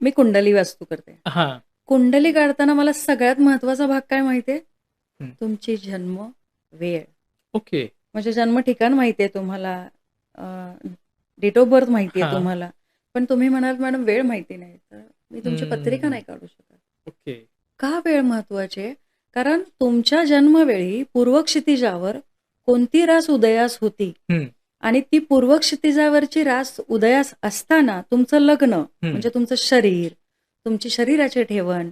मी कुंडली वास्तू करते. हां. कुंडली काढताना मला सगळ्यात महत्वाचा भाग काय माहितीये? हं. तुमची जन्म वेळ. ओके. म्हणजे जन्म ठिकाण माहितीये तुम्हाला, डेट ऑफ बर्थ माहितीये हां. तुम्हाला, पण तुम्ही म्हणाल मॅडम वेळ माहिती नाही, तर मी तुमची पत्रिका हं. नाही काढू शकत. ओके. का वेळ महत्वाची आहे? कारण तुमच्या जन्मवेळी पूर्व क्षितिजावर कोणती रास उदयास होती हं. आणि ती पूर्व क्षितिजावरची रास उदयास असताना तुमचं लग्न, हं. म्हणजे तुमचं शरीर, तुमची शरीराची ठेवण,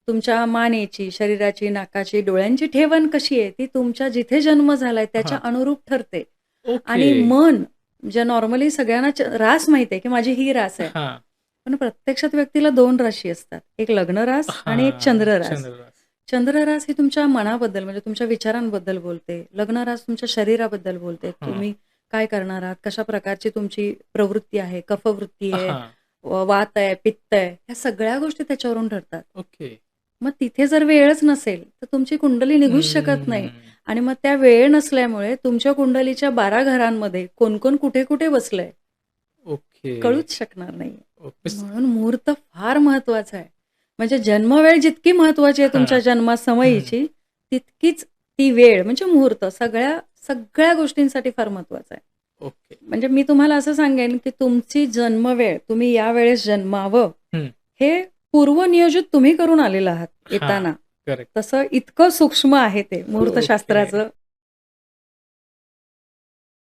तुमच्या मानेची, शरीराची, नाकाची, डोळ्यांची ठेवण कशी आहे, ती तुमच्या जिथे जन्म झालाय त्याच्या हां. अनुरूप ठरते. ओके. आणि मन, जे नॉर्मली सगळ्यांना रास माहिती आहे, की माझी ही रास आहे. हां. पण प्रत्यक्षात व्यक्तीला 2 राशी असतात. एक लग्न रास आणि एक हां. चंद्र रास. चंद्ररास. चंद्र रास ही तुमच्या मनाबद्दल, म्हणजे तुमच्या विचारांबद्दल बोलते. लग्न रास तुमच्या शरीराबद्दल बोलते. हां. तुम्ही काय करणार आहात, कशा प्रकारची तुमची प्रवृत्ती आहे, कफवृत्ती आहे, हां. वात आहे, पित्त आहे, ह्या सगळ्या गोष्टी त्याच्यावरून ठरतात. ओके. मग तिथे जर वेळच नसेल, तर तुमची कुंडली निघूच शकत नाही. हं. आणि मग त्या वेळ नसल्यामुळे तुमच्या कुंडलीच्या 12 घरांमध्ये कोण-कोण कुठे-कुठे बसलंय, ओके. कळूच शकणार नाही. ओके. म्हणून मुहूर्त फार महत्वाचा आहे. म्हणजे जन्मवेळ जितकी महत्वाची आहे तुमच्या हां. हं. जन्मासमयीची, तितकीच ती वेळ म्हणजे मुहूर्त सगळ्या सगळ्या गोष्टींसाठी फार महत्वाचा आहे. ओके. म्हणजे मी तुम्हाला असं सांगेन, की तुमची जन्मवेळ, तुम्ही यावेळेस जन्मावं, हं. हे पूर्वनियोजित तुम्ही करून आलेला आहात हां. येताना. करेक्ट. तसं इतकं सूक्ष्म आहे ते ओके. मुहूर्तशास्त्राचं.